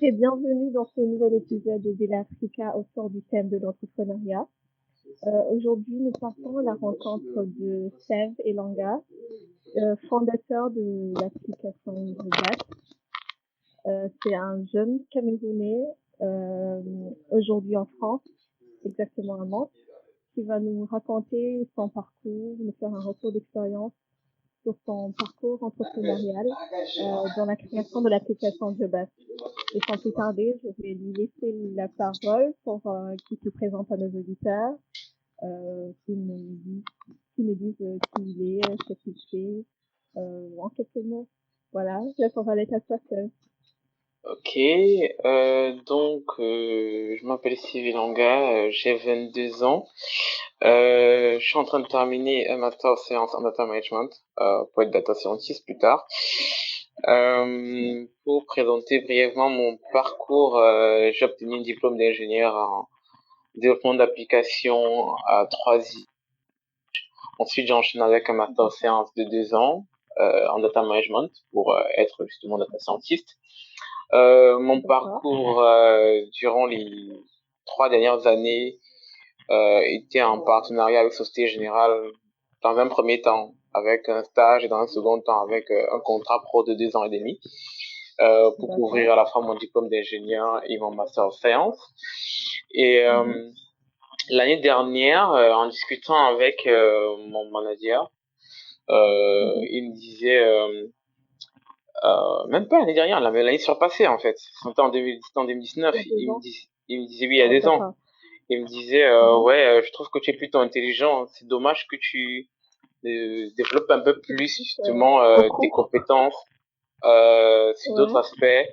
et bienvenue dans ce nouvel épisode de Villa Africa autour du thème de l'entrepreneuriat. Aujourd'hui, nous partons à la rencontre de Sev Elanga, fondateur de l'application Zobat. C'est un jeune Camerounais, euh, aujourd'hui en France, exactement à Mantes, qui va nous raconter son parcours, nous faire un retour d'expérience sur son parcours entrepreneurial dans la création de l'application Zobat. Et sans plus tarder, je vais lui laisser la parole pour qu'il se présente à nos auditeurs, qu'il nous dise qui il est, ce qu'il fait, en quelques mots. Voilà, je laisse en parler à toi seul. Ok, je m'appelle Sylvie Langa, j'ai 22 ans. Je suis en train de terminer un master of science en data management pour être data scientist plus tard. Pour présenter brièvement mon parcours, j'ai obtenu un diplôme d'ingénieur en développement d'applications à 3 ans. Ensuite, j'ai enchaîné avec un master of science de 2 ans en data management pour être justement data scientist. Mon D'accord. parcours durant les 3 dernières années était en partenariat avec Société Générale dans un premier temps avec un stage et dans un second temps avec un contrat pro de 2 ans et demi pour D'accord. couvrir à la fois mon diplôme d'ingénieur et mon master of science. Et Mhm. l'année dernière, en discutant avec mon manager, Mhm. il me disait même pas l'année dernière, l'année surpassée en fait. C'était en 2010, en 2019. Il y a deux ans. Il me disait oui, il y a 2 ans. D'accord. Il me disait Mhm. ouais, je trouve que tu es plutôt intelligent. C'est dommage que tu développes un peu C'est plus plus justement tes beaucoup. compétences sur d'autres Ouais. aspects.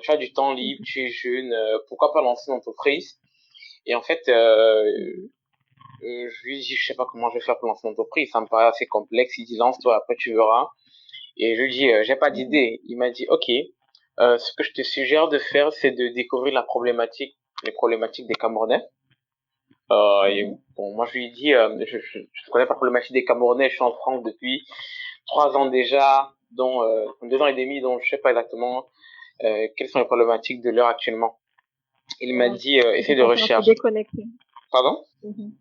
Tu as du temps libre, tu es jeune, pourquoi pas lancer une entreprise? Et en fait, Mhm. je lui dis je sais pas comment je vais faire pour lancer une entreprise. Ça me paraît assez complexe. Il dit lance-toi, après tu verras. Et je lui dis, j'ai pas Mhm. d'idée. Il m'a dit, ok, ce que je te suggère de faire, c'est de découvrir les problématiques des Camerounais. Et Mhm. bon, moi je lui ai dit, je connais pas la problématique des Camerounais. Je suis en France depuis 3 ans déjà, dont 2 ans et demi, dont je sais pas exactement quelles sont les problématiques de l'heure actuellement. Il m'a Ouais. dit, Tu t'es essaie de senti un peu rechercher. déconnecté. Pardon? Mhm.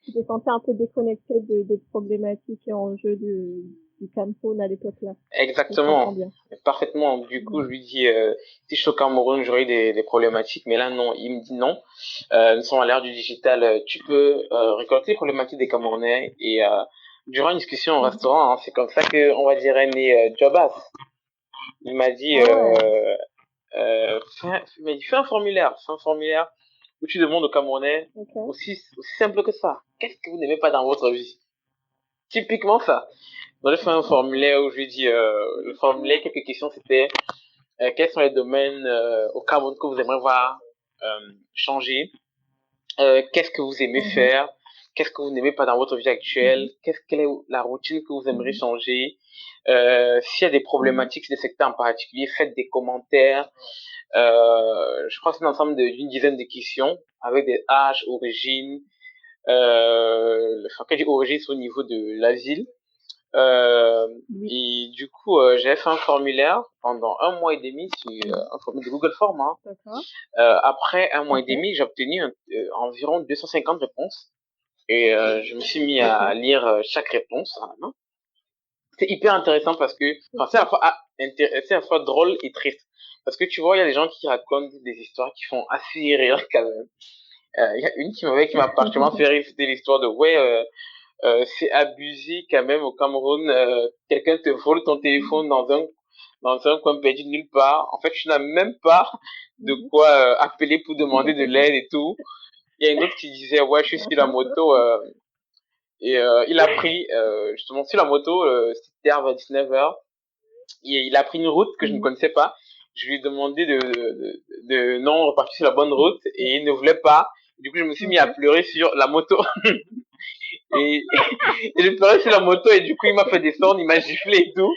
Tu t'es senti un peu déconnecté des problématiques et enjeux du Cameroun à l'époque-là. Je comprends Exactement, bien. parfaitement. Du coup, Mhm. je lui dis, si je suis au Cameroun, j'aurais des problématiques, mais là, non. Il me dit non. Nous sommes à l'ère du digital. Tu peux récolter les problématiques des Camerounais et durant une discussion au Mhm. restaurant, hein, c'est comme ça que on va dire est né Jobas. Il m'a dit, Ah ouais, fais un formulaire où tu demandes aux Camerounais ok. aussi simple que ça. Qu'est-ce que vous n'aimez pas dans votre vie? Typiquement ça. Donc, j'ai fait un formulaire où je lui ai dit, le formulaire, quelques questions, c'était quels sont les domaines au Cameroun que vous aimeriez voir changer, qu'est-ce que vous aimez Mhm. faire, qu'est-ce que vous n'aimez pas dans votre vie actuelle, Mhm. quelle est la routine que vous aimeriez Mhm. changer, s'il y a des Mhm. problématiques sur des secteurs en particulier, faites des commentaires. Je crois que c'est un ensemble d'une dizaine de questions avec des âges, origines, enfin, quand je dis origine, c'est au niveau de la ville. Oui, Et du coup, j'ai fait un formulaire pendant 1 mois et demi sur mhm. un formulaire de Google Form, hein. D'accord. Après un mois et Ok. demi, j'ai obtenu environ 250 réponses et je me suis mis Ok. à lire chaque réponse à la main. C'est hyper intéressant parce que, enfin, c'est à la Ok. fois c'est à la fois drôle et triste parce que tu vois, il y a des gens qui racontent des histoires qui font assez rire quand même. Il y a une qui m'a particulièrement fait rire, c'était l'histoire de ouais. C'est abusé quand même au Cameroun. Quelqu'un te vole ton Mhm. téléphone dans un coin perdu de nulle part. En fait, tu n'as même pas de Mhm. quoi appeler pour demander de l'aide et tout. Il y a une autre qui disait ouais, je suis sur la moto et il a pris justement sur la moto, c'était vers 19h. Il a pris une route que je ne Mhm. connaissais pas. Je lui ai demandé de non repartir sur la bonne route et il ne voulait pas. Du coup, je me suis mis à Ok. pleurer sur la moto. Et, et je pleurais sur la moto et du coup il m'a fait descendre, il m'a giflé et tout.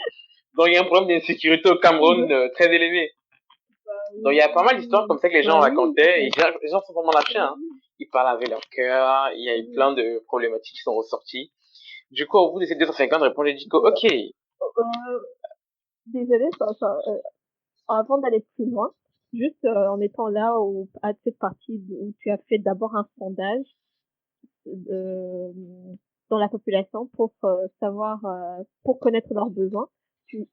Donc il y a un problème d'insécurité au Cameroun Mhm. très élevé. Donc il y a pas mal d'histoires comme ça que les gens Bah oui, racontaient et c'est- les gens sont vraiment lâchés. Hein. Ils parlent avec leur cœur, il y a eu Mhm. plein de problématiques qui sont ressorties. Du coup au bout de ces 250 réponses, j'ai dit que Bah, ok, désolée, avant d'aller plus loin, juste en étant là à cette partie où tu as fait d'abord un sondage euh, dans la population pour savoir, pour connaître leurs besoins. Tu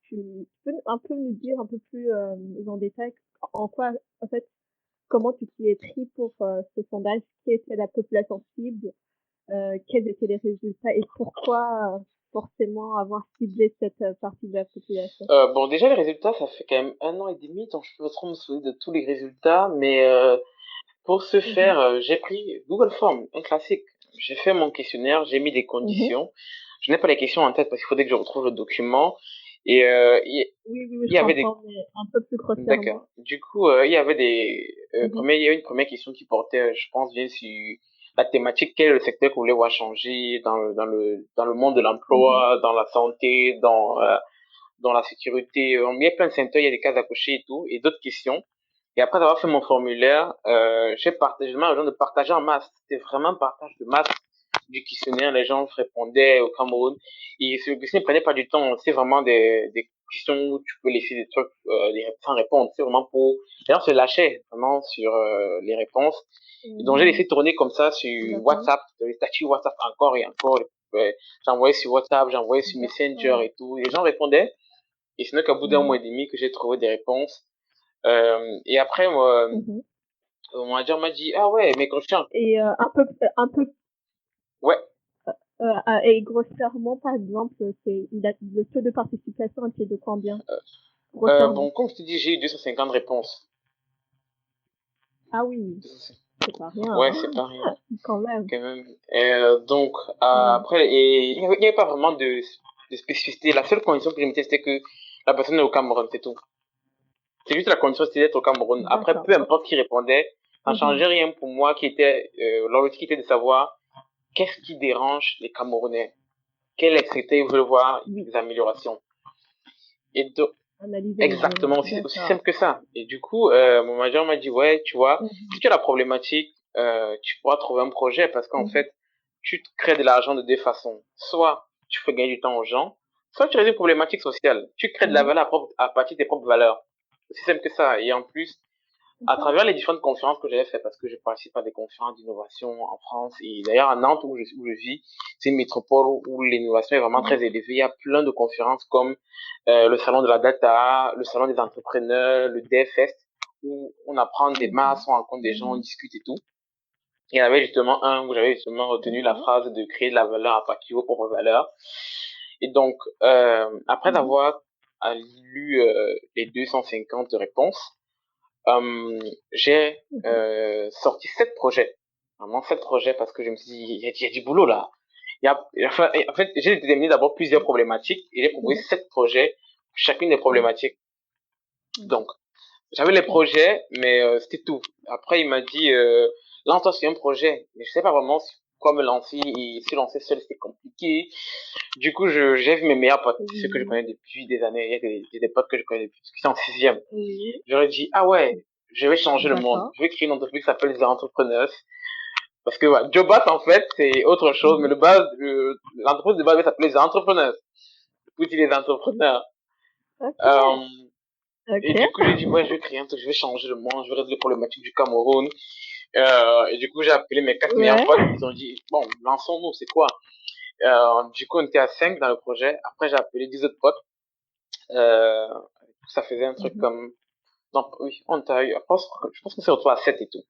peux un peu nous dire un peu plus en détail en quoi, en fait, comment tu t'y es pris pour ce sondage, qui était la population cible, quels étaient les résultats et pourquoi forcément avoir ciblé cette partie de la population. Bon, déjà, les résultats, ça fait quand même 1 an et demi, donc je peux pas trop me souvenir de tous les résultats, mais pour ce Mhm, faire, j'ai pris Google Form, un classique. J'ai fait mon questionnaire, j'ai mis des mhm. conditions. Je n'ai pas les questions en tête parce qu'il faudrait que je retrouve le document. Et Oui, oui, oui, il je y avait des... comprends, mais un peu plus grossièrement. D'accord. Du coup, il y avait des... Mhm, il y a une première question qui portait, je pense, bien sur la thématique, quel est le secteur que vous voulez voir changer dans le monde de mhm, l'emploi, dans la santé, dans la sécurité. Il y a plein de secteurs, il y a des cases à cocher et tout, et d'autres questions. Et après avoir fait mon formulaire, j'ai partagé, j'ai demandé aux gens de partager en masse. C'était vraiment un partage de masse du questionnaire. Les gens répondaient au Cameroun. Et ce questionnaire ne prenait pas du temps. C'est vraiment des questions où tu peux laisser des trucs sans répondre. C'est vraiment pour... Les gens se lâchaient vraiment sur les réponses. Et donc j'ai mhm. laissé tourner comme ça sur D'accord, WhatsApp, les statuts WhatsApp encore et encore. J'ai envoyé sur WhatsApp, j'ai envoyé sur Messenger d'accord. et tout. Et les gens répondaient. Et c'est donc qu'à bout d'un mois Mhm, et demi que j'ai trouvé des réponses. Et après, moi, mhm. mon manager m'a dit, ah ouais, mais conscient. Et un peu, Ouais. et grossièrement, par exemple, le taux de participation était de combien? Bon, Grossièrement. comme je te dis, j'ai eu 250 réponses. Ah oui, c'est pas rien, Ouais, hein, c'est pas rien, quand même. quand même. Donc, Mm. après, et il n'y avait pas vraiment de spécificité. La seule condition que je mettais, c'était que la personne est au Cameroun, c'est tout. C'est juste la condition, c'était d'être au Cameroun. Après, D'accord. peu Ok. importe qui répondait, ça ne Mhm. changeait rien pour moi l'objectif était de savoir qu'est-ce qui dérange les Camerounais. Quel secteur ils veulent voir Oui, des améliorations. Et donc, analyser les besoins. exactement, aussi D'accord. simple que ça. Et du coup, mon manager m'a dit, ouais, tu vois, si Mhm. tu as la problématique, tu pourras trouver un projet parce qu'en Mhm. fait, tu te crées de l'argent de deux façons. Soit tu fais gagner du temps aux gens, soit tu résous une problématique sociale. Tu crées de la Mhm. valeur à partir de tes propres valeurs. Aussi simple que ça. Et en plus, à travers les différentes conférences que j'avais faites, parce que je participe à des conférences d'innovation en France, et d'ailleurs à Nantes où je vis, c'est une métropole où l'innovation est vraiment Mhm. très élevée. Il y a plein de conférences comme le salon de la data, le salon des entrepreneurs, le DevFest, où on apprend des masses, Mhm. on rencontre des gens, on Mhm. discute et tout. Il y en avait justement un où j'avais justement retenu la D'accord. phrase de créer de la valeur à partir de vos propres valeurs. Et donc, après Mhm. avoir lu les 250 réponses, euh, j'ai Mhm. sorti 7 projets. Vraiment 7 projets parce que je me suis dit, il y a du boulot là. Enfin, en fait, j'ai déterminé d'abord plusieurs problématiques et j'ai proposé Mhm. 7 projets pour chacune des Mhm. problématiques. Mhm. Donc, j'avais les Ok. projets, mais c'était tout. Après, il m'a dit, lance-toi sur un projet. Mais je sais pas vraiment quoi me lancer. Et se lancer seul, c'est compliqué. Du coup, j'ai vu mes meilleurs potes, ceux que je Oui. connais depuis des années. Il y a des potes que je connais depuis, qui sont en sixième. Oui. J'aurais dit, ah ouais, je vais changer le monde. D'accord. Je vais créer une entreprise qui s'appelle The Entrepreneurs. Parce que ouais, Jobas, en fait, c'est autre chose, mais Mhm. l'entreprise de base va s'appeler The Entrepreneurs. Du coup, les entrepreneurs. Ok. Euh, et du coup, Ok. j'ai dit, ouais, je vais créer un truc, je vais changer le monde, je vais résoudre les problématiques du Cameroun. Et du coup, j'ai appelé mes 4 meilleurs Ouais. potes. Ils ont dit, bon, lançons-nous, c'est quoi? Du coup, on était à 5 dans le projet. Après, j'ai appelé 10 autres potes. Euh, Ça faisait un truc Mhm. comme, non, oui, on t'a eu, je pense qu'on s'est retrouvé à 7 et tout.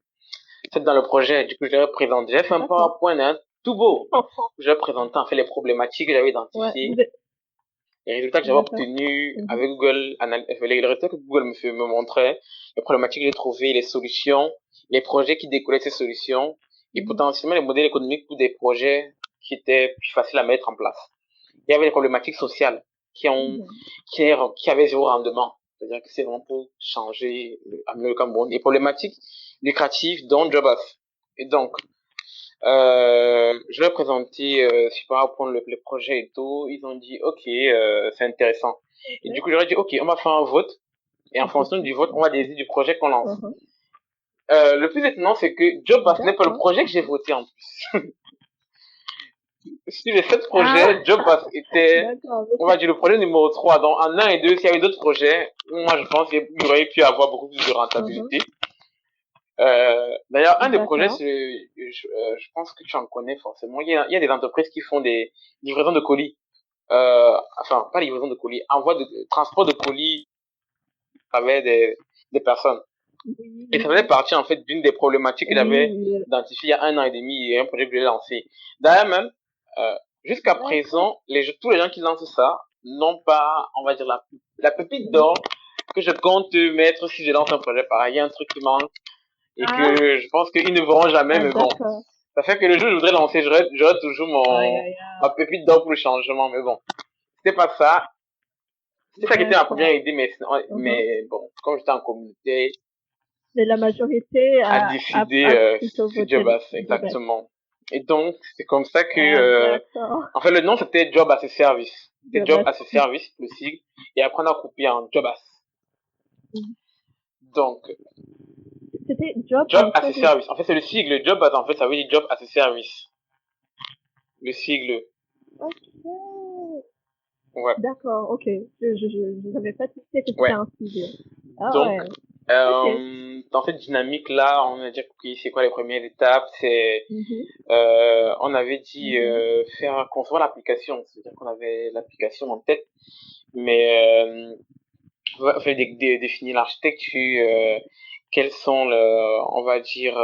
7 dans le projet. Du coup, je l'ai présenté. J'ai fait un D'accord. PowerPoint, hein, tout beau. Comprends. Je l'ai présenté, en fait, les problématiques que j'avais Ouais. identifiées, les résultats que j'avais D'accord. obtenus Mhm. avec Google, les résultats que Google me montrait, les problématiques que j'ai trouvées, les solutions, les projets qui découlaient de ces solutions, et Mhm. potentiellement les modèles économiques pour des projets qui étaient plus faciles à mettre en place. Il y avait des problématiques sociales qui ont, Mhm. qui avaient zéro rendement. C'est-à-dire que c'est vraiment pour changer, amener le Cameroun. Les problématiques lucratives, dont Jobas. Et donc, je leur ai présenté sur PowerPoint le projet et tout. Ils ont dit, OK, c'est intéressant. Et du Ok. coup, j'aurais dit, OK, on va faire un vote. Et en C'est fonction du vote, super. on va décider du projet qu'on lance. Mhm. Le plus étonnant, c'est que Jobas n'est pas le D'accord. projet que j'ai voté en plus. Sur les 7 Ah, projets, Jobass était, d'accord. on va dire, le projet numéro 3. Donc, en 1 et 2, s'il y avait d'autres projets, moi, je pense qu'il y aurait pu avoir beaucoup plus de Mhm. rentabilité. D'ailleurs, un des projets, D'accord. c'est, je pense que tu en connais forcément. Il y a des entreprises qui font des livraisons de colis. Enfin, pas livraison de colis, envoi de transport de colis avec des personnes. Oui, Et ça oui, faisait partie, en fait, d'une des problématiques que oui, j'avais oui. identifiées il y a 1 an et demi et un projet que j'ai lancé. D'ailleurs, même, jusqu'à D'accord. présent, tous les gens qui lancent ça n'ont pas, on va dire, la pépite d'or que je compte mettre si je lance un projet pareil. Il y a un truc qui manque et Ah, que je pense qu'ils ne verront jamais, ah, mais bon. d'accord. Ça fait que le jour où je voudrais lancer, j'aurai toujours Aïe, ma aïe, pépite d'or pour le changement, mais bon. C'était pas ça. C'était aïe. ça qui était ma première D'accord. idée, Mhm. mais bon, comme j'étais en communauté, Mais la majorité a a décidé plutôt sur voté Jobass, de base. exactement. Et donc, c'est comme ça que, Ah, d'accord. en fait, le nom c'était Job as a Service. De C'était Job base. as a Service, le sigle, et après on a coupé en Jobass. Donc, C'était job Job and as a service. Service. En fait, c'est le sigle. Job as, en fait, ça veut dire Job as a Service. Le sigle. Ok. Ouais. D'accord, ok. Je n'avais pas tilté que c'était Ouais. un sujet. Ah Donc, ouais. Ok. dans cette dynamique-là, on a dit, ok, c'est quoi les premières étapes? Mhm, On avait dit mhm, faire concevoir l'application, c'est-à-dire qu'on avait l'application en tête, mais enfin, définir l'architecture, quelles sont on va dire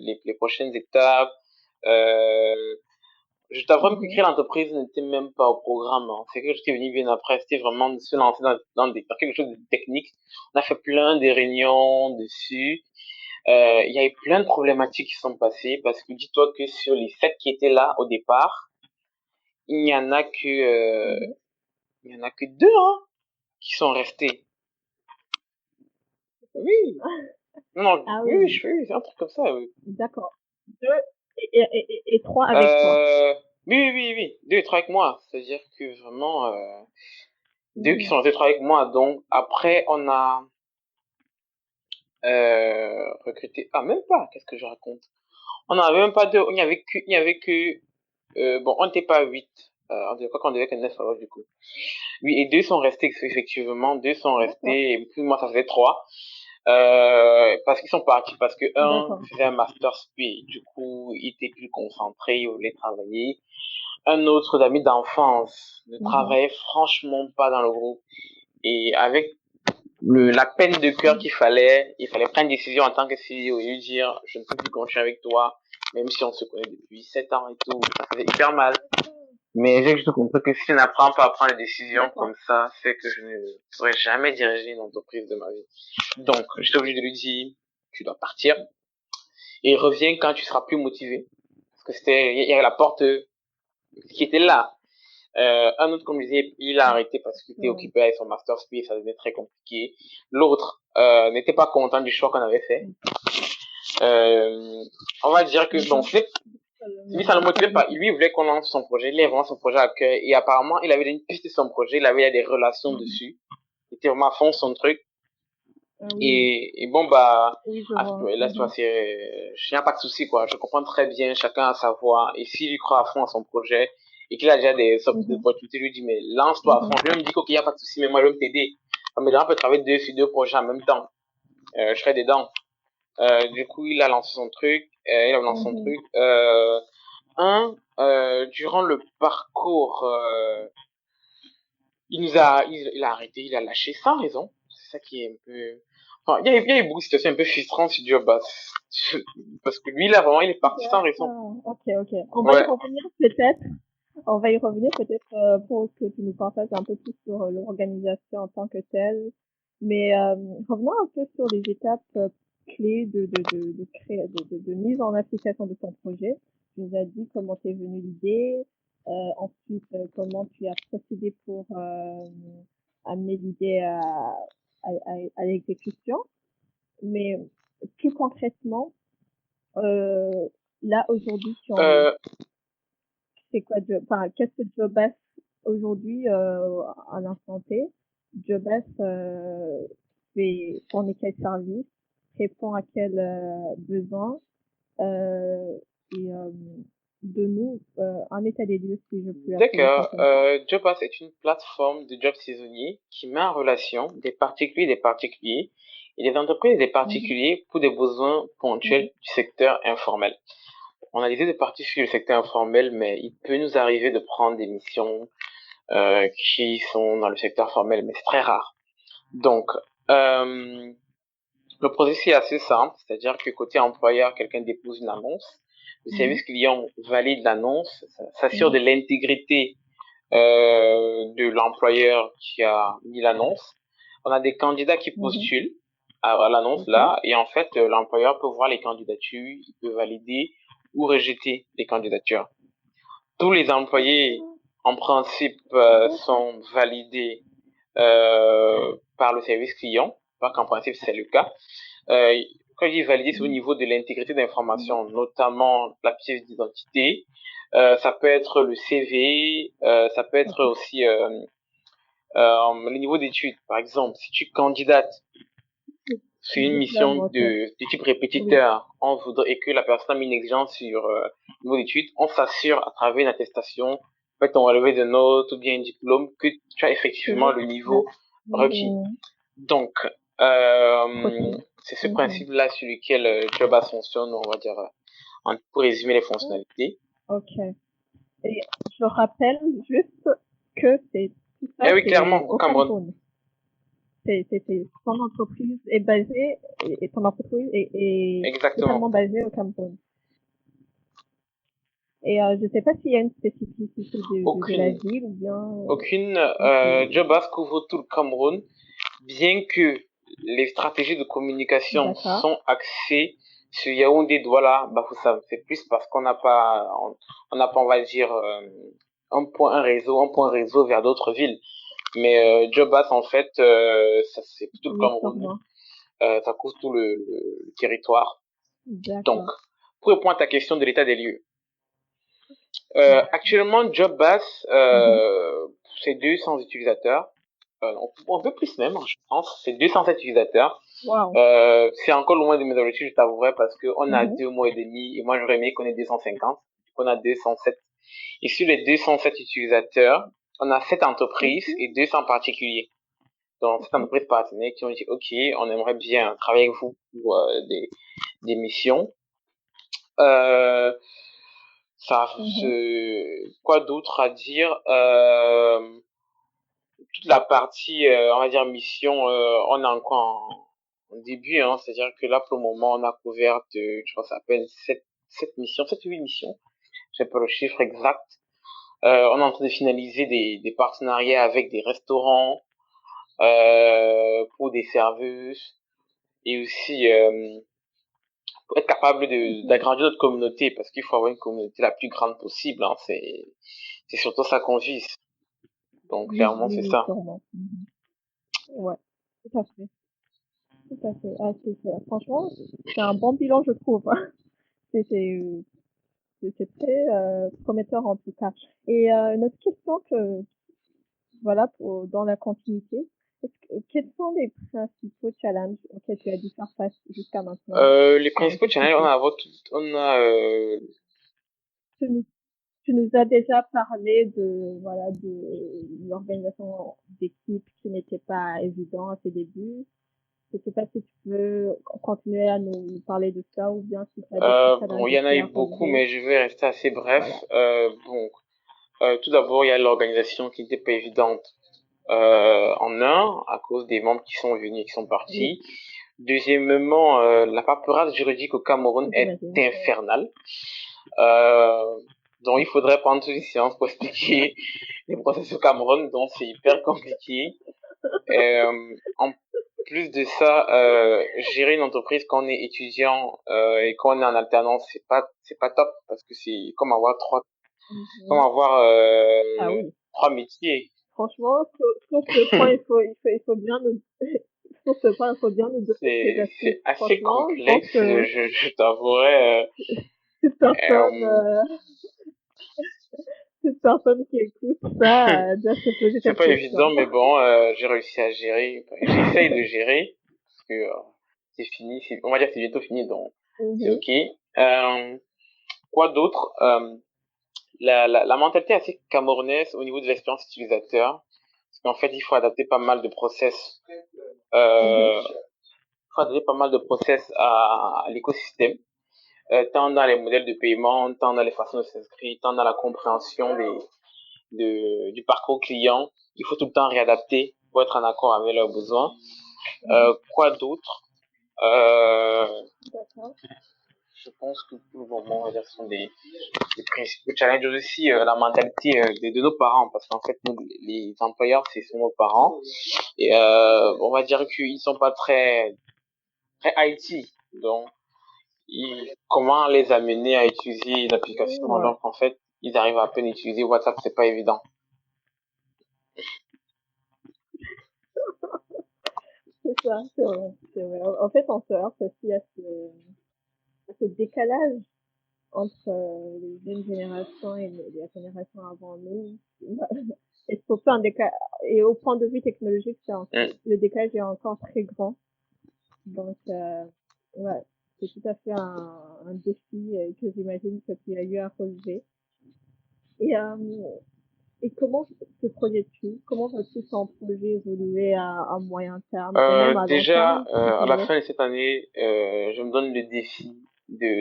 les prochaines étapes. Euh, je t'avoue que mhm. créer l'entreprise n'était même pas au programme. Hein. C'est quelque chose qui est venu bien après. C'était vraiment de se lancer dans quelque chose de technique. On a fait plein de réunions dessus. Il y a eu plein de problématiques qui sont passées parce que dis-toi que sur les 7 qui étaient là au départ, il n'y en a que Mhm. il y en a que 2 hein, qui sont restés. Oui, non, non, Ah oui, oui, oui, oui, c'est un truc comme ça. Oui. d'accord. Deux et trois avec toi. Euh, oui, oui, oui, oui, 2 et 3 avec moi. C'est-à-dire que vraiment 2 qui Mhm, sont restés 3 avec moi. Donc après on a recruté. Ah même pas. Qu'est-ce que je raconte? On n'en avait même pas deux. Il n'y avait que bon, on n'était pas 8. On devait quoi qu'on devait être 9 alors du coup. Oui, et 2 sont restés, effectivement, 2 sont d'accord, restés, et puis moi ça faisait 3. Parce qu'ils sont partis, parce que un d'accord. faisait un master SP, du coup, il était plus concentré, il voulait travailler. Un autre d'amis d'enfance ne Mhm, travaillait franchement pas dans le groupe. Et avec la peine de cœur mhm, il fallait prendre une décision en tant que CEO et lui dire, je ne peux plus continuer avec toi, même si on se connaît depuis 7 ans et tout, ça faisait hyper mal. Mais j'ai juste compris que si je n'apprends pas à prendre des décisions d'accord. comme ça, c'est que je ne pourrais jamais diriger une entreprise de ma vie. Donc, j'étais obligé de lui dire, tu dois partir et reviens quand tu seras plus motivé. Parce que il y avait la porte qui était là. Un autre, comme je disais, il a arrêté parce qu'il était Euh, occupé avec son master speed, ça devenait très compliqué. L'autre n'était pas content du choix qu'on avait fait. Euh, on va dire que, bon, mhm. lui, ça ne le motivait pas. Mhm, Lui, il voulait qu'on lance son projet. Il avait vraiment son projet à cœur. Et apparemment, il avait une piste de son projet. Il avait des relations mhm. dessus. Il était vraiment à fond son truc. Ah oui, Et bon, bah, oui, je à vois. là, tu vois, Mhm, il n'y a pas de souci, quoi. Je comprends très bien. Chacun a sa voix. Et s'il lui croit à fond à son projet et qu'il a déjà des mhm, opportunités, lui dit, mais lance-toi à fond. mhm, Je lui me dis, OK, il n'y a pas de souci, mais moi, je vais t'aider. Mais gens peut travailler sur 2 projets en même temps. Je serai dedans. Du coup, il a lancé son truc. Il a lancé son mhm. truc. Durant le parcours, il a arrêté, il a lâché sans raison. C'est ça qui est un peu. Enfin, il y a eu beaucoup de situations un peu frustrantes sur Diobas. Parce que lui, là, vraiment, il est parti sans raison. D'accord. Ok, ok. On va y Ouais. revenir peut-être. On va y revenir peut-être pour que tu nous partages un peu plus sur l'organisation en tant que telle. Mais revenons un peu sur les étapes clés de mise en application de ton projet. Tu nous as dit comment t'es venue l'idée, ensuite comment tu as procédé pour amener l'idée à l'exécution. Mais plus concrètement, euh, là aujourd'hui, tu en es. Euh, C'est quoi, enfin, qu'est-ce que Jobas aujourd'hui, à l'instant T? Jobas, fournit quel service, répond à quel besoin, euh, et de nous un état des lieux, si je peux appeler ça D'accord. comme ça. Jobas est une plateforme de job saisonnier qui met en relation des particuliers et des entreprises et des Mhm, particuliers pour des besoins ponctuels mhm, du secteur informel. On a l'idée de partir sur le secteur informel, mais il peut nous arriver de prendre des missions qui sont dans le secteur formel, mais c'est très rare. Donc, euh, le processus est assez simple, c'est-à-dire que côté employeur, quelqu'un dépose une annonce, le mhm, service client valide l'annonce, s'assure de mhm, l'intégrité de l'employeur qui a mis l'annonce. On a des candidats qui mhm. postulent à l'annonce Ok. là, et en fait, l'employeur peut voir les candidatures, il peut valider ou rejeter les candidatures. Tous les employés, en principe, sont validés par le service client, pas qu'en principe c'est le cas. Euh, Quand je dis validé, c'est au niveau de l'intégrité d'informations, notamment la pièce d'identité. Ça peut être le CV, ça peut être Ok. aussi le niveau d'études. Par exemple, si tu candidates sur une mission Diplôme, ok. de type Oui. répétiteur, on voudrait et que la personne a mis une exigence sur le niveau d'études, on s'assure à travers une attestation, fait ton relevé de notes ou bien un diplôme que tu as effectivement Que le la niveau requis. cible Donc, requise. c'est ce Mhm. principe-là sur lequel Jobas fonctionne, on va dire, pour résumer les fonctionnalités. Ok. Et je rappelle juste que tout Eh ça, oui, clairement, c'est au au Cameroun. Cameroun. Ton entreprise est basée, et ton entreprise est Exactement. totalement basée au Cameroun. Et je ne sais pas s'il y a une spécificité de la Aucune, ville ou bien aucune. c'est Jobas couvre tout le Cameroun, bien que les stratégies de communication d'accord. sont axées sur Yaoundé, Douala, Bafoussam. C'est plus parce on n'a pas, on va dire, un point réseau vers d'autres villes. Mais Jobas, en fait, ça c'est tout le Oui, Cameroun. sûrement. Ça couvre tout le territoire. Donc, D'accord. pour répondre à ta question de l'état des lieux, D'accord. actuellement, JobBass, Mhm. c'est 200 utilisateurs. On peut plus même, je pense. C'est 207 utilisateurs. Wow. C'est encore loin de mes objectifs, je t'avouerai, parce qu'on a Mhm. 2 mois et demi, et moi j'aurais aimé qu'on ait 250. On a 207. Et sur les 207 utilisateurs, on a 7 entreprises Ok. et 200 particuliers. Donc, cette Ok. entreprise partenaire qui ont dit, OK, on aimerait bien travailler avec vous pour des missions. Euh, Mhm. quoi d'autre à dire? Toute la partie, on va dire mission, on est encore en début, hein, c'est-à-dire que là, pour le moment, on a couvert, je pense, à peine 7 missions, 7 ou 8 missions. Je sais pas le chiffre exact. On est en train de finaliser des partenariats avec des restaurants, pour des serveuses et aussi pour être capable Mhm. d'agrandir notre communauté parce qu'il faut avoir une communauté la plus grande possible. Hein, c'est surtout ça qu'on vise. Donc Oui, clairement oui, c'est oui, ça. sûrement. Mhm. Ouais, tout à fait. Tout à fait. Ah, franchement, c'est un bon bilan, je trouve. C'est, c'est, c'est très prometteur en tout cas. Et une autre question que, voilà, dans la continuité, quels sont les principaux challenges auxquels tu as dû faire face jusqu'à maintenant, Les principaux challenges, jusqu'ici? on a Tu nous, tu nous as déjà parlé de, voilà, de l'organisation d'équipe qui n'était pas évident à ses débuts. Je sais pas si tu peux continuer à nous parler de ça ou bien si tu as d'autres bon, challenges il y en a aussi eu à beaucoup, relever. mais je vais rester assez bref. Voilà. Bon, tout d'abord, il y a l'organisation qui n'était pas évidente en un, à cause des membres qui sont venus et qui sont Oui, partis. Deuxièmement, la paperasse juridique au Cameroun est j'imagine. infernale. Euh, donc il faudrait prendre une séance pour expliquer les processus au Cameroun, donc c'est hyper compliqué. En plus de ça, gérer une entreprise quand on est étudiant et quand on est en alternance, c'est pas top parce que c'est comme Mhm. avoir Ah oui. trois métiers. Franchement, sur ce point, il faut bien nous, sur ce point, il faut bien nous donner tes astuces. C'est assez Franchement, je pense complexe, que je t'avouerai. toute personne, Euh, toute personne qui écoute ça, doit se poser c'est cette pas question. évident, mais bon, j'ai réussi à gérer. J'essaye de gérer parce que c'est fini. On va dire que c'est bientôt fini, donc c'est Mhm. ok. Quoi d'autre? la mentalité est assez camerounaise au niveau de l'expérience utilisateur. Parce qu'en fait, il faut adapter pas mal de process. Mhm. Il faut adapter pas mal de process à l'écosystème. Tant dans les modèles de paiement, tant dans les façons de s'inscrire, tant dans la compréhension du parcours client. Il faut tout le temps réadapter pour être en accord avec leurs besoins. Mhm. Quoi d'autre? euh, D'accord. je pense que pour le moment, on va dire, ce sont des principaux challenges aussi, la mentalité de nos parents, parce qu'en fait, nous, les employeurs, c'est sont nos parents, et on va dire qu'ils sont pas très IT, donc comment les amener à utiliser l'application Ouais, alors qu'en fait, ils arrivent à peine utiliser WhatsApp, c'est pas évident. c'est ça, c'est vrai, c'est vrai. En fait, on se heurte aussi à ce décalage entre les jeunes générations et les générations avant nous. Et surtout un décalage, et au point de vue technologique, Mm. le décalage est encore très grand. Donc, ouais, c'est tout à fait un défi que j'imagine que tu as eu à relever. Et, euh, et comment te projettes-tu? Comment vas-tu ton projet évoluer à moyen terme et même à long Déjà, terme, si tu à la veux? fin de cette année, je me donne le défi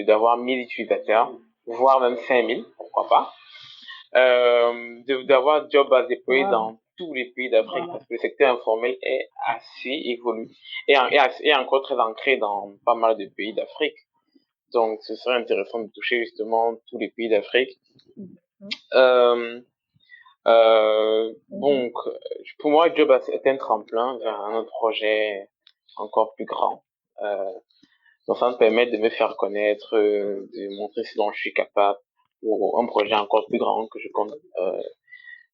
d'avoir 1000 utilisateurs, voire même 5000, pourquoi pas. D'avoir job à déployer Waouh, dans tous les pays d'Afrique voilà. parce que le secteur informel est assez évolué et encore très ancré dans pas mal de pays d'Afrique. Donc, ce serait intéressant de toucher justement tous les pays d'Afrique. Mhm. Euh, Mhm. donc, pour moi, job est un tremplin vers un autre projet encore plus grand. Euh, donc, ça me permet de me faire connaître, de montrer ce dont je suis capable pour un projet encore plus grand que je compte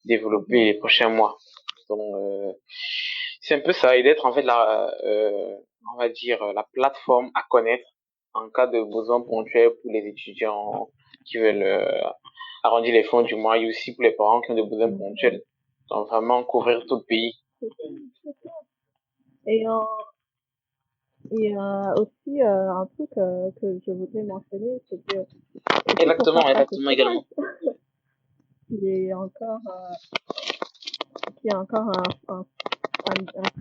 développer les prochains mois. Donc, c'est un peu ça, et d'être en fait on va dire, la plateforme à connaître en cas de besoin ponctuel pour les étudiants qui veulent arrondir les fonds du mois et aussi pour les parents qui ont des besoins Mhm. ponctuels. Donc, vraiment couvrir tout le pays. C'est ça, c'est ça. Et, euh, aussi, un truc que je voudrais mentionner, c'est que aussi pour Exactement, faire face au exactement chômage, également. qui est encore, qui est encore un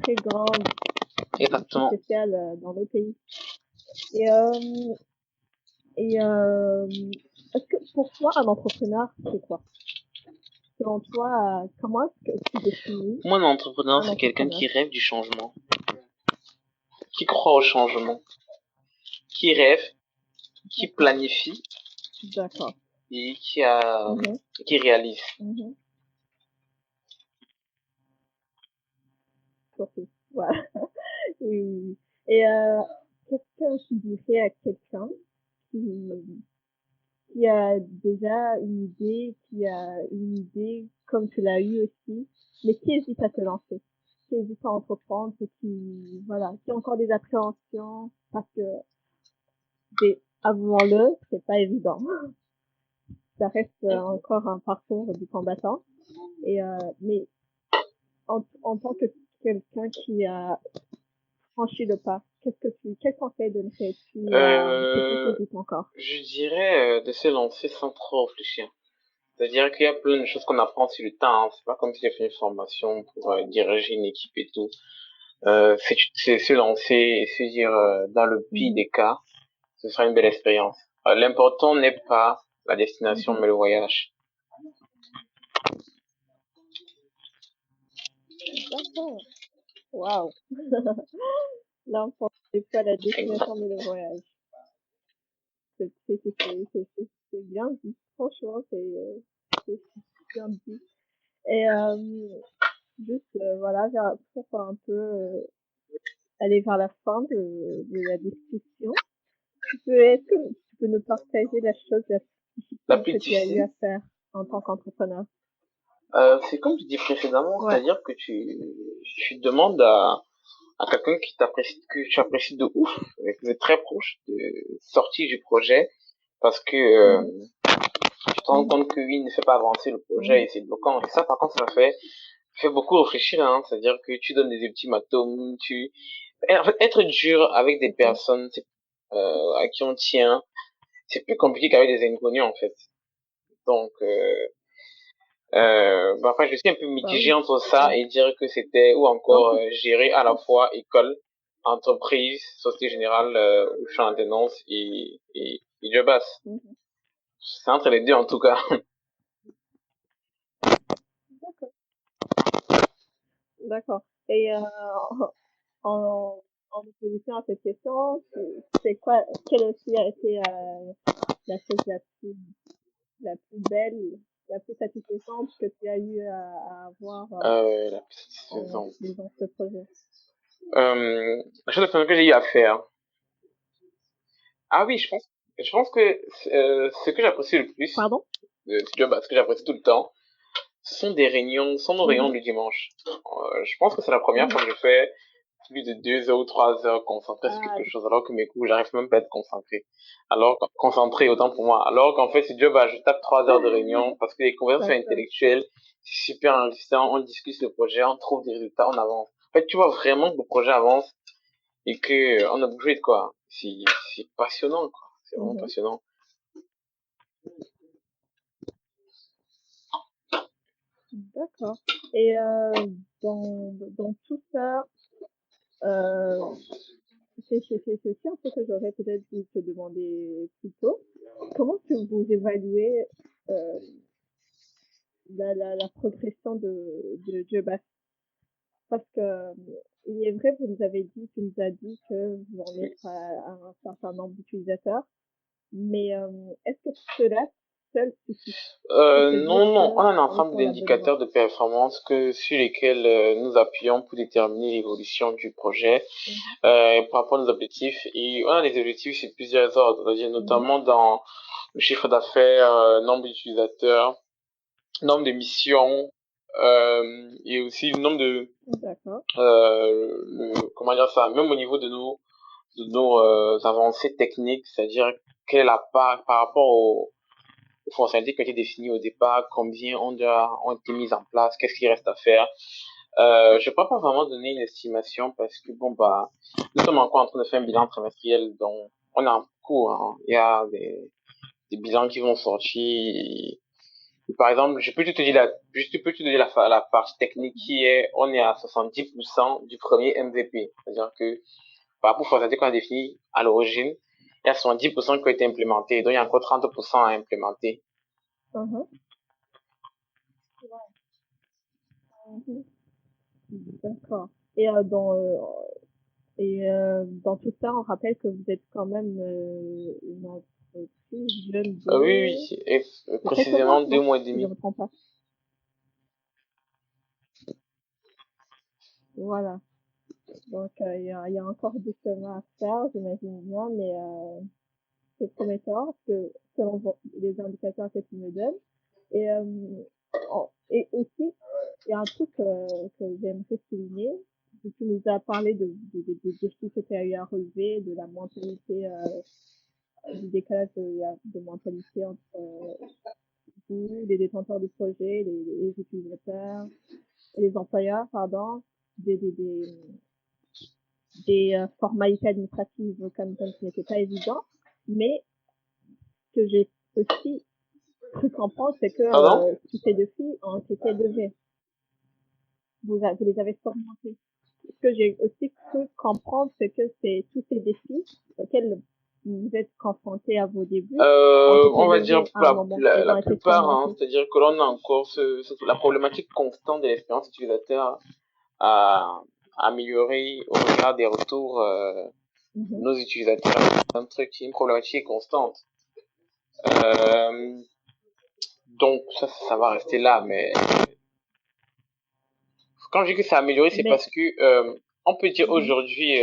très grand défi Exactement. social dans nos pays. Et, euh, et est-ce que pour toi, un entrepreneur, c'est quoi? Selon toi, comment est-ce que tu définis Moi, un entrepreneur, un c'est quelqu'un entrepreneur? qui rêve du changement, qui croit au changement, qui rêve, qui D'accord, planifie d'accord. et Mhm, qui réalise. mhm, surtout. Voilà. Oui, oui, oui. Et qu'est-ce que tu dirais à quelqu'un qui, qui a déjà une idée comme tu l'as eu aussi, mais qui hésite à se lancer, qui hésite à entreprendre, et voilà, qui a encore des appréhensions parce que avouons-le, c'est pas évident. Ça reste encore un parcours du combattant. Mais en tant que quelqu'un qui a franchi le pas, quel conseil donnerais-tu à quelqu'un qui Euh, hésite encore? je dirais de se lancer sans trop réfléchir. C'est-à-dire qu'il y a plein de choses qu'on apprend sur le temps, hein. C'est pas comme si j'ai fait une formation pour diriger une équipe et tout. C'est se lancer et se dire, dans le pire Mhm, des cas, ce sera une belle expérience. L'important n'est pas la destination, mhm. mais le voyage. D'accord. Waouh. L'important n'est pas la Exact. destination mais le voyage. C'est bien dit. Franchement, c'est bien dit. Et juste, voilà, pour un peu aller vers la fin de la discussion, est-ce que tu peux nous partager la chose la plus La difficile plus que tu as eu difficile, à faire en tant qu'entrepreneur? c'est comme je dis précédemment, Ouais. c'est-à-dire que tu demandes à quelqu'un que tu apprécies de ouf, et que vous êtes très proche de sortir du projet, parce que Mhm, tu te rends mhm, compte que lui ne fait pas avancer le projet mhm, et c'est bloquant. Et ça, par contre, fait beaucoup réfléchir, hein. C'est-à-dire que tu donnes des ultimatums, et en fait, être dur avec des c'est ça. personnes à qui on tient, c'est plus compliqué qu'avec des inconnus, en fait. Donc, enfin, je suis un peu Bah mitigé oui. entre ça et dire que c'était ou En encore plus, gérer à la fois école, entreprise, société générale, où je suis en tenance et job basse. mhm, C'est entre les deux en tout cas. d'accord, d'accord. Et en, en opposition à cette question, c'est quoi, quelle aussi a été la chose la plus belle, la plus satisfaisante que tu as eu à avoir La plus en satisfaisante. faisant ce projet? La chose la plus que j'ai eu à faire. Ah oui, je pense que ce que j'apprécie le plus Pardon? de ce job, ce que j'apprécie tout le temps, ce sont nos réunions Mhm, du dimanche. Je pense que c'est la première fois mhm. que je fais plus de 2 heures ou 3 heures concentré sur Ah, quelque chose, alors que mes cours, j'arrive même pas à être concentré. Concentré autant pour moi. Alors qu'en fait, ce job, je tape 3 heures de réunion parce que les conversations d'accord. intellectuelles, c'est super enrichissant, on discute le projet, on trouve des résultats, on avance. En fait, tu vois vraiment que le projet avance et que on upgrade, quoi. C'est passionnant, quoi. C'est vraiment Mhm, passionnant. d'accord. Et dans tout ça, euh, c'est aussi un peu que j'aurais peut-être dû te demander plus tôt. Comment que vous évaluez euh, la progression de Joe? Parce que il est vrai, vous nous avez dit, tu nous as dit que vous en êtes à un certain nombre d'utilisateurs, mais est-ce que cela seul suffit pour se dire Non, non, on que a un on est ensemble sur la bonne voie? d'indicateurs de performance sur lesquels nous appuyons pour déterminer l'évolution du projet Mhm, par rapport à nos objectifs. Et on a des objectifs sur plusieurs ordres, c'est-à-dire mhm, notamment dans le chiffre d'affaires, nombre d'utilisateurs, nombre de missions, et aussi le nombre de, d'accord. comment dire ça, même au niveau de nos avancées techniques, c'est-à-dire quelle est la part par rapport aux fonctionnalités qui ont été définies au départ, combien ont été mises en place, qu'est-ce qu'il reste à faire. Je ne peux pas vraiment donner une estimation parce que bon bah nous sommes encore en train de faire un bilan trimestriel, donc on est en cours, hein. Il y a des bilans qui vont sortir. Par exemple, je peux te dire la partie technique qui est, on est à 70% du premier MVP. C'est-à-dire que, par rapport aux fonctionnalités qu'on a définies à l'origine, il y a 70% qui ont été implémentés. Donc, il y a encore 30% à implémenter. Mhm, mhm, d'accord. Et dans tout ça, on rappelle que vous êtes quand même une entreprise jeune Oui, de oui, et quelques mois, précisément deux non? mois et Si je demi. me trompe pas. Voilà. Donc, il y a encore du chemin à faire, j'imagine bien, mais c'est prometteur selon les indicateurs que tu me donnes. Et, et aussi, il y a un truc que j'aimerais souligner. Tu nous as parlé des défis que tu as eu à relever, de la mentalité, du décalage de mentalité entre vous, les détenteurs du projet, les utilisateurs, les employeurs, pardon, des, des, des, des formalités administratives comme ce n'était pas évident. Mais ce que j'ai aussi cru comprendre, c'est que Pardon? tous ces défis ont été levés. Vous les avez surmontés. Ce que j'ai aussi cru comprendre, c'est que c'est tous ces défis auxquels vous êtes confrontés à vos débuts ont été On va dire levés à pour un moment. Ils la ont été plupart, hein, surmontés. c'est-à-dire que l'on a encore la problématique constante de l'expérience utilisateur à améliorer au regard des retours de Mhm. nos utilisateurs. C'est un truc, une problématique constante. Euh, donc ça va rester là, mais quand je dis que ça a amélioré, c'est Mais, parce que on peut dire mhm. aujourd'hui,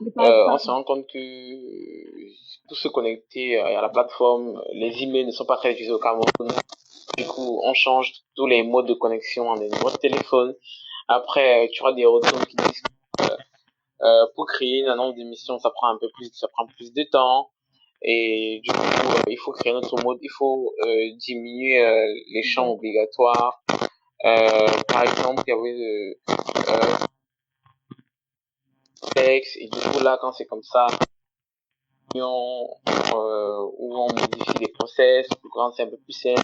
Mais par, on par, se rend compte que pour se connecter à la plateforme, les emails ne sont pas très utilisés au Cameroun. Du coup, on change tous les modes de connexion en des numéros de téléphone. Après, tu auras des retours qui disent pour créer un nombre d'émissions, ça prend plus de temps. Et du coup, il faut créer notre mode, il faut diminuer les champs d'accord. obligatoires. Par exemple, il y avait texte, et du coup, là, quand c'est comme ça, où on modifie les process, pour rendre c'est un peu plus simple.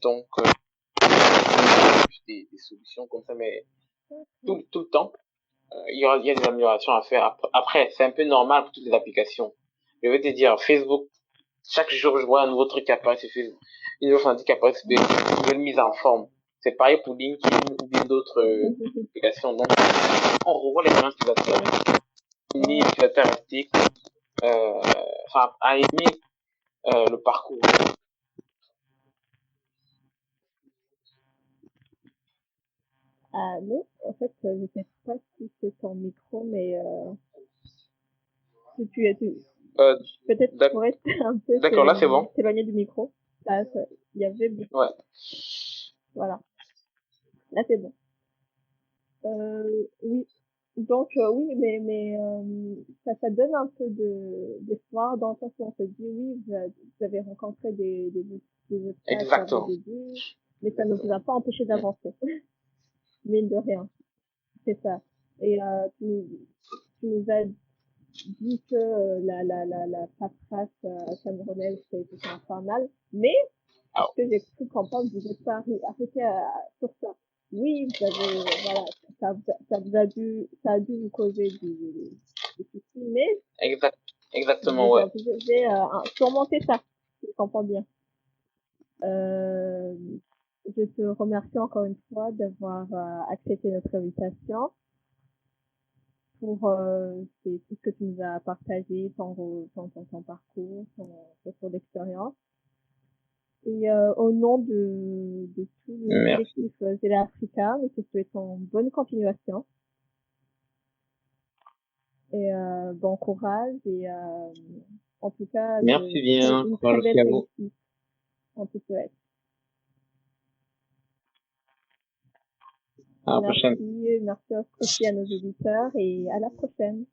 Donc, des solutions comme ça, mais tout le temps, il y a des améliorations à faire. Après, c'est un peu normal pour toutes les applications. Je vais te dire, Facebook, chaque jour, je vois un nouveau truc qui apparaît sur Facebook. Une nouvelle fonction qui apparaît sur Facebook, une nouvelle mise en forme. C'est pareil pour LinkedIn ou bien d'autres applications. Donc, on revoit les mêmes utilisateurs, les utilisateurs artistiques, enfin, à aimer le parcours. Non, en fait, je sais pas si c'est ton micro, mais si Euh, peut-être tu pourrais un peu D'accord, là c'est bon. t'éloigner du micro. Il y avait, Ouais. voilà, là c'est bon. Oui, donc oui, mais ça donne un peu d'espoir dans le sens où on se dit oui, vous avez rencontré des obstacles au Exactement. début, mais ça ne vous a pas empêché d'avancer, mine de rien, c'est ça. Et tu nous as dit que la paperasse camerounaise c'était infernal, mais Ah, ce que j'ai cru comprendre, vous n'êtes pas arrêté sur ça. Oui, vous avez, voilà, ça a dû vous causer des soucis, mais exact, exactement, vous ouais. avez surmonté ça, si je comprends bien. Euh, je te remercie encore une fois d'avoir accepté notre invitation pour tout ce que tu nous as partagé, ton parcours, ton retour d'expérience. Et au nom de tout le Merci. collectif Zéla Africa, nous te souhaitons bonne continuation et bon courage et en tout cas Merci bien. une très Courage aussi belle à vous. réussite. On te souhaite. À la prochaine. Merci, merci aussi à nos auditeurs et à la prochaine.